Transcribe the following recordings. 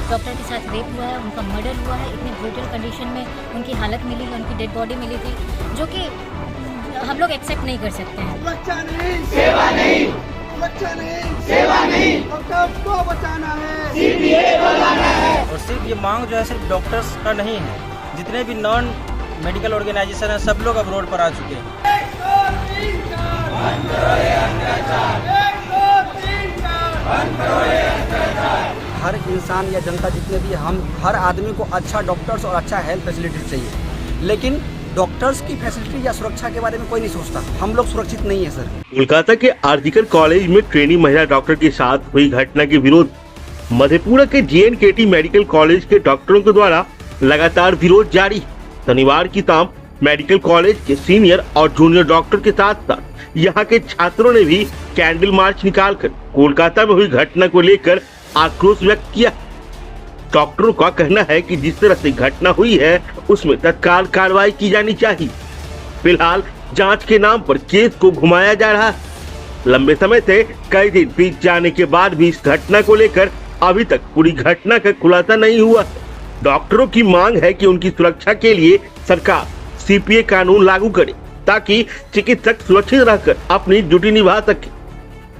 Doctor के साथ rape हुआ है, उनका मर्डर हुआ है, इतनी ब्रूटल कंडीशन में उनकी हालत मिली है, उनकी डेड बॉडी मिली थी, जो कि हम लोग एक्सेप्ट नहीं कर सकते हैं। बच्चा नहीं, सेवा नहीं, बच्चा नहीं, सेवा नहीं, डॉक्टर को बचाना है, सीपीए बुलाना है। और सिर्फ ये मांग जो है सिर्फ डॉक्टर्स का नहीं है, जितने भी नॉन मेडिकल ऑर्गेनाइजेशन हैं सब लोग अब रोड पर आ चुके हैं। हर इंसान या जनता जितने भी हम हर आदमी को अच्छा डॉक्टर्स और अच्छा हेल्थ फैसिलिटीज चाहिए, लेकिन डॉक्टर्स की फैसिलिटी या सुरक्षा के बारे में कोई नहीं सोचता। हम लोग सुरक्षित नहीं है सर। कोलकाता के आरजीकर कॉलेज में ट्रेनी महिला डॉक्टर के साथ हुई घटना के विरोध मधेपुरा के JNKT मेडिकल कॉलेज के डॉक्टरों के द्वारा लगातार विरोध जारी। शनिवार की शाम मेडिकल कॉलेज के सीनियर और जूनियर डॉक्टर के साथ साथ यहाँ के छात्रों ने भी कैंडल मार्च निकालकर कोलकाता में हुई घटना को लेकर आक्रोश व्यक्त किया। डॉक्टरों का कहना है कि जिस तरह से घटना हुई है उसमें तत्काल कार्रवाई की जानी चाहिए। फिलहाल जांच के नाम पर केस को घुमाया जा रहा है। लंबे समय से कई दिन बीत जाने के बाद भी इस घटना को लेकर अभी तक पूरी घटना का खुलासा नहीं हुआ। डॉक्टरों की मांग है कि उनकी सुरक्षा के लिए सरकार CPA कानून लागू करे ताकि चिकित्सक सुरक्षित रहकर अपनी ड्यूटी निभा सके।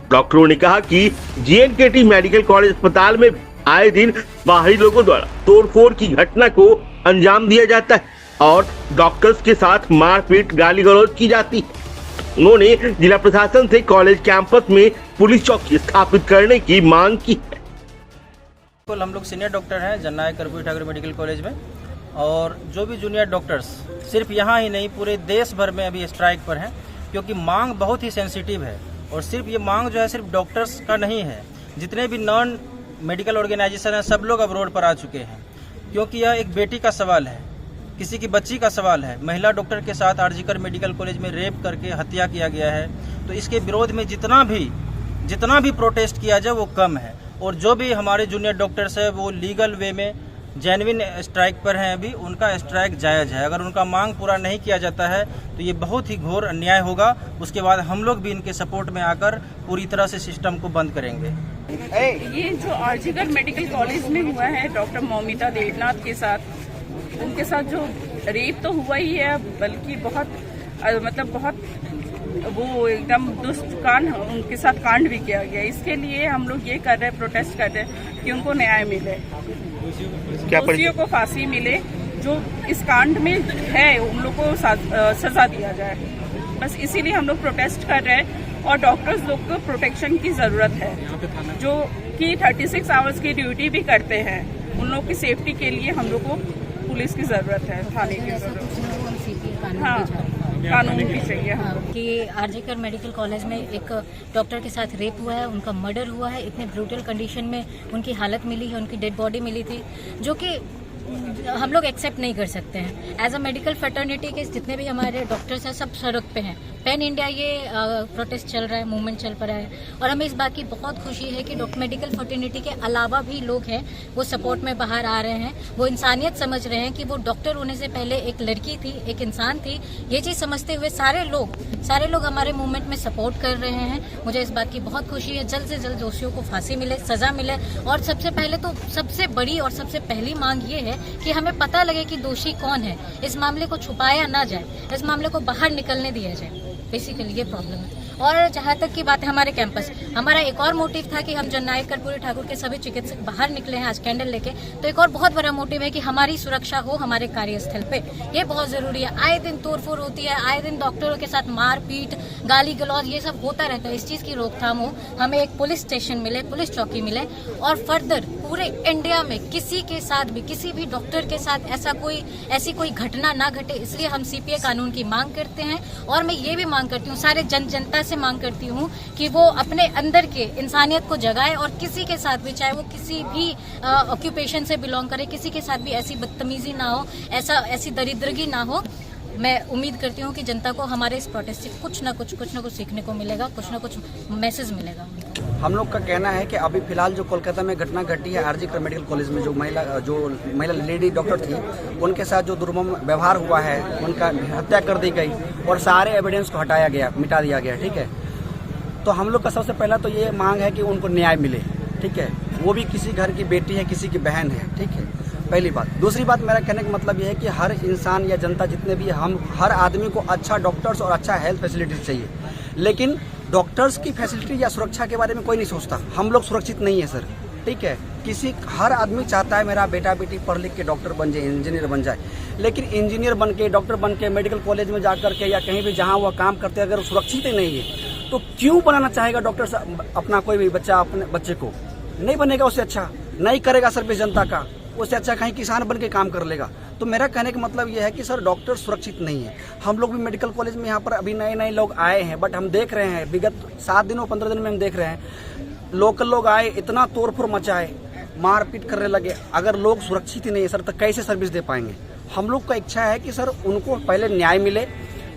डॉक्टरों ने कहा कि JNKT मेडिकल कॉलेज अस्पताल में आए दिन बाहरी लोगों द्वारा तोड़फोड़ की घटना को अंजाम दिया जाता है और डॉक्टर्स के साथ मारपीट गाली गलौज की जाती है। उन्होंने जिला प्रशासन से कॉलेज कैंपस में पुलिस चौकी स्थापित करने की मांग की है। हम लोग सीनियर डॉक्टर हैं जननायक कर्पूरी ठाकुर मेडिकल कॉलेज में, और जो भी जूनियर डॉक्टर्स सिर्फ यहाँ ही नहीं पूरे देश भर में अभी स्ट्राइक पर हैं, क्योंकि मांग बहुत ही सेंसिटिव है। और सिर्फ ये मांग जो है सिर्फ डॉक्टर्स का नहीं है, जितने भी नॉन मेडिकल ऑर्गेनाइजेशन हैं सब लोग अब रोड पर आ चुके हैं, क्योंकि यह एक बेटी का सवाल है, किसी की बच्ची का सवाल है। महिला डॉक्टर के साथ आरजीकर मेडिकल कॉलेज में रेप करके हत्या किया गया है। तो इसके विरोध में जितना भी प्रोटेस्ट किया जाए वो कम है। और जो भी हमारे जूनियर डॉक्टर्स हैं वो लीगल वे में जेन्युइन स्ट्राइक पर हैं, अभी उनका स्ट्राइक जायज़ है। अगर उनका मांग पूरा नहीं किया जाता है तो ये बहुत ही घोर अन्याय होगा। उसके बाद हम लोग भी इनके सपोर्ट में आकर पूरी तरह से सिस्टम को बंद करेंगे। ये जो आरजीकर मेडिकल कॉलेज में हुआ है डॉक्टर मौमिता देवनाथ के साथ, उनके साथ जो रेप तो हुआ ही है, बल्कि बहुत वो एकदम दुष्ट कांड उनके साथ कांड भी किया गया। इसके लिए हम लोग ये कर रहे हैं, प्रोटेस्ट कर रहे हैं कि उनको न्याय मिले, दोषियों को फांसी मिले, जो इस कांड में है उन लोग को सजा दिया जाए। बस इसीलिए हम लोग प्रोटेस्ट कर रहे हैं। और डॉक्टर्स लोग को प्रोटेक्शन की जरूरत है, जो कि 36 आवर्स की ड्यूटी भी करते हैं। उन लोग की सेफ्टी के लिए हम लोग को पुलिस की जरूरत है, थाने की जरूरत है। हाँ, कानून भी चाहिए। हाँ। कि आरजीकर मेडिकल कॉलेज में एक डॉक्टर के साथ रेप हुआ है, उनका मर्डर हुआ है, इतने ब्रूटल कंडीशन में उनकी हालत मिली है, उनकी डेड बॉडी मिली थी, जो कि हम लोग एक्सेप्ट नहीं कर सकते हैं। एज अ मेडिकल फैटर्निटी के जितने भी हमारे डॉक्टर्स हैं सब सड़क पे हैं। पैन इंडिया ये प्रोटेस्ट चल रहा है, मूवमेंट चल पड़ा है, और हमें इस बात की बहुत खुशी है कि मेडिकल फर्टिनिटी के अलावा भी लोग हैं वो सपोर्ट में बाहर आ रहे हैं। वो इंसानियत समझ रहे हैं कि वो डॉक्टर होने से पहले एक लड़की थी, एक इंसान थी। ये चीज़ समझते हुए सारे लोग हमारे मूवमेंट में सपोर्ट कर रहे हैं। मुझे इस बात की बहुत खुशी है, जल्द से जल्द दोषियों को फांसी मिले, सजा मिले। और सबसे पहले तो सबसे बड़ी और सबसे पहली मांग ये है कि हमें पता लगे कि दोषी कौन है। इस मामले को छुपाया ना जाए, इस मामले को बाहर निकलने दिया जाए। बेसिकली ये प्रॉब्लम है। और जहाँ तक की बात है हमारे कैंपस, हमारा एक और मोटिव था कि हम जननायक कर्पूरी ठाकुर के सभी चिकित्सक बाहर निकले हैं आज कैंडल लेके। तो एक और बहुत बड़ा मोटिव है कि हमारी सुरक्षा हो हमारे कार्यस्थल पे, ये बहुत जरूरी है। आए दिन तोड़फोड़ होती है, आए दिन डॉक्टरों के साथ मारपीट, गाली गलौज, ये सब होता रहता है। इस चीज की रोकथाम हो, हमें एक पुलिस स्टेशन मिले, पुलिस चौकी मिले, और फर्दर पूरे इंडिया में किसी के साथ भी, किसी भी डॉक्टर के साथ ऐसी कोई घटना ना घटे। इसलिए हम CPA कानून की मांग करते हैं। और मैं ये भी मांग करती हूँ, सारे जनता से मांग करती हूँ कि वो अपने अंदर के इंसानियत को जगाए, और किसी के साथ भी, चाहे वो किसी भी ऑक्यूपेशन से बिलोंग करे, किसी के साथ भी ऐसी बदतमीजी ना हो, ऐसी दरिद्रगी ना हो। मैं उम्मीद करती हूँ कि जनता को हमारे इस प्रोटेस्ट से कुछ ना कुछ सीखने को मिलेगा, कुछ ना कुछ मैसेज मिलेगा। हम लोग का कहना है कि अभी फिलहाल जो कोलकाता में घटना घटी है आरजीकर मेडिकल कॉलेज में, जो महिला लेडी डॉक्टर थी, उनके साथ जो दुर्मम व्यवहार हुआ है, उनका हत्या कर दी गई और सारे एविडेंस को हटाया गया, मिटा दिया गया। ठीक है, तो हम लोग का सबसे पहला तो ये मांग है कि उनको न्याय मिले। ठीक है, वो भी किसी घर की बेटी है, किसी की बहन है, ठीक है, पहली बात। दूसरी बात, मेरा कहने का मतलब ये है कि हर इंसान या जनता जितने भी हम हर आदमी को अच्छा डॉक्टर्स और अच्छा हेल्थ फैसिलिटीज चाहिए, लेकिन डॉक्टर्स की फैसिलिटी या सुरक्षा के बारे में कोई नहीं सोचता। हम लोग सुरक्षित नहीं है सर, ठीक है। हर आदमी चाहता है मेरा बेटा बेटी पढ़ लिख के डॉक्टर बन जाए, इंजीनियर बन जाए, लेकिन इंजीनियर बन के, डॉक्टर बन के मेडिकल कॉलेज में जाकर के या कहीं भी जहाँ वह काम करते हैं, अगर सुरक्षित ही नहीं है तो क्यों बनाना चाहेगा डॉक्टर अपना कोई भी बच्चा अपने बच्चे को? नहीं बनेगा, उससे अच्छा नहीं करेगा सर्विस जनता का, उससे अच्छा कहीं किसान बन के काम कर लेगा। तो मेरा कहने का मतलब यह है कि सर डॉक्टर सुरक्षित नहीं है। हम लोग भी मेडिकल कॉलेज में यहाँ पर अभी नए नए लोग आए हैं, बट हम देख रहे हैं विगत 7 दिनों 15 दिन में हम देख रहे हैं लोकल लोग आए, इतना तोड़फोड़ मचाए, मारपीट करने लगे। अगर लोग सुरक्षित ही नहीं है सर तो कैसे सर्विस दे पाएंगे? हम लोग का इच्छा है कि सर उनको पहले न्याय मिले,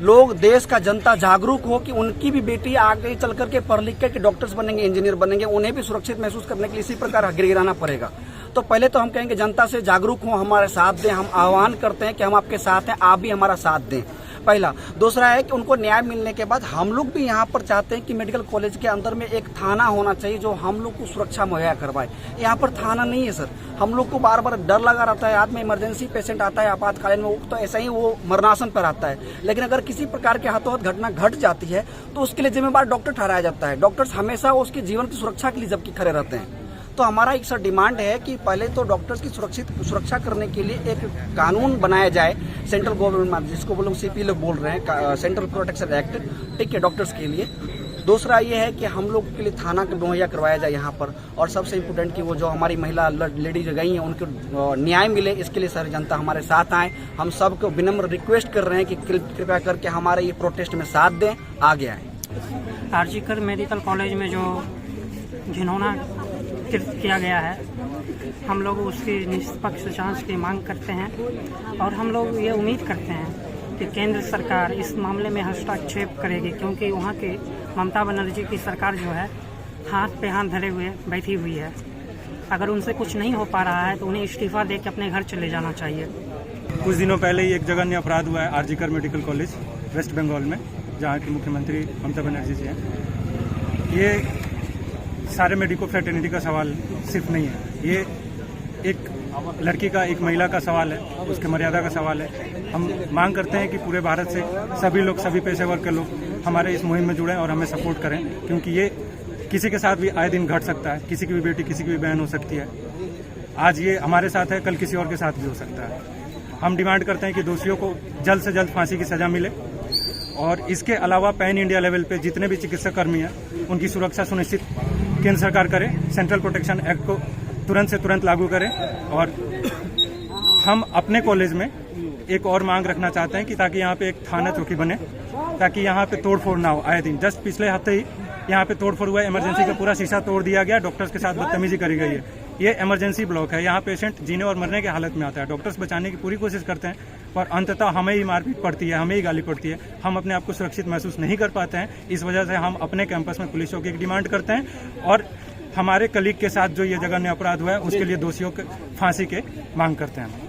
लोग देश का जनता जागरूक हो कि उनकी भी बेटी आगे चल करके पढ़ लिख के डॉक्टर्स बनेंगे, इंजीनियर बनेंगे, उन्हें भी सुरक्षित महसूस करने के लिए इसी प्रकार गिराना पड़ेगा। तो पहले तो हम कहेंगे जनता से जागरूक हो, हमारे साथ दें। हम आह्वान करते हैं कि हम आपके साथ हैं, आप भी हमारा साथ दें, पहला। दूसरा है कि उनको न्याय मिलने के बाद हम लोग भी यहाँ पर चाहते हैं कि मेडिकल कॉलेज के अंदर में एक थाना होना चाहिए जो हम लोग को सुरक्षा मुहैया करवाए। यहाँ पर थाना नहीं है सर, हम लोग को बार बार डर लगा रहता है। आदमी इमरजेंसी पेशेंट आता है आपातकालीन में तो ऐसा ही वो मरणासन पर आता है, लेकिन अगर किसी प्रकार के हाथों हाथ घटना घट जाती है तो उसके लिए जिम्मेवार डॉक्टर ठहराया जाता है। डॉक्टर्स हमेशा उसके जीवन की सुरक्षा के लिए जबकि खड़े रहते हैं। तो हमारा एक सर डिमांड है कि पहले तो डॉक्टर्स की सुरक्षा करने के लिए एक कानून बनाया जाए सेंट्रल गवर्नमेंट, जिसको वो लोग CP लोग बोल रहे हैं, सेंट्रल प्रोटेक्शन एक्ट, ठीक है, डॉक्टर्स के लिए। दूसरा ये है कि हम लोग के लिए थाना के मुहैया करवाया जाए यहाँ पर, और सबसे इम्पोर्टेंट कि वो जो हमारी महिला लेडीज गई हैं उनको न्याय मिले, इसके लिए सर जनता हमारे साथ आए। हम सबको विनम्र रिक्वेस्ट कर रहे हैं कि कृपया करके हमारे ये प्रोटेस्ट में साथ दें, आगे आए। आरजीकर मेडिकल कॉलेज में जो घिनौना कृत्य किया गया है, हम लोग उसकी निष्पक्ष जांच की मांग करते हैं और हम लोग ये उम्मीद करते हैं कि केंद्र सरकार इस मामले में हस्तक्षेप करेगी, क्योंकि वहाँ की ममता बनर्जी की सरकार जो है हाथ पे हाथ धरे हुए बैठी हुई है। अगर उनसे कुछ नहीं हो पा रहा है तो उन्हें इस्तीफा दे के अपने घर चले जाना चाहिए। कुछ दिनों पहले ही एक जघन्य अपराध हुआ है RG Kar medical college west Bengal में, जहाँ की मुख्यमंत्री ममता बनर्जी जी हैं। ये सारे मेडिको फ्रेटर्निटी का सवाल सिर्फ नहीं है, ये एक लड़की का, एक महिला का सवाल है, उसके मर्यादा का सवाल है। हम मांग करते हैं कि पूरे भारत से सभी लोग, सभी पेशेवर के लोग हमारे इस मुहिम में जुड़ें और हमें सपोर्ट करें, क्योंकि ये किसी के साथ भी आए दिन घट सकता है। किसी की भी बेटी, किसी की भी बहन हो सकती है। आज ये हमारे साथ है, कल किसी और के साथ भी हो सकता है। हम डिमांड करते हैं कि दोषियों को जल्द से जल्द फांसी की सजा मिले, और इसके अलावा पैन इंडिया लेवल पे जितने भी चिकित्सा कर्मी हैं उनकी सुरक्षा सुनिश्चित केंद्र सरकार करे, सेंट्रल प्रोटेक्शन एक्ट को तुरंत से तुरंत लागू करें। और हम अपने कॉलेज में एक और मांग रखना चाहते हैं कि ताकि यहाँ पे एक थाना चौकी बने, ताकि यहाँ पे तोड़फोड़ ना हो। आए दिन जस्ट पिछले हफ्ते ही यहाँ पे तोड़फोड़ हुआ है, इमरजेंसी का पूरा शीशा तोड़ दिया गया, डॉक्टर्स के साथ बदतमीजी करी गई है। ये इमरजेंसी ब्लॉक है, यहाँ पेशेंट जीने और मरने की हालत में आता है। डॉक्टर्स बचाने की पूरी कोशिश करते हैं, पर अंततः हमें ही मारपीट पड़ती है, हमें ही गाली पड़ती है। हम अपने आप को सुरक्षित महसूस नहीं कर पाते हैं। इस वजह से हम अपने कैंपस में पुलिस चौकी की डिमांड करते हैं, और हमारे कलीग के साथ जो ये जघन्य अपराध हुआ है उसके लिए दोषियों के फांसी के मांग करते हैं।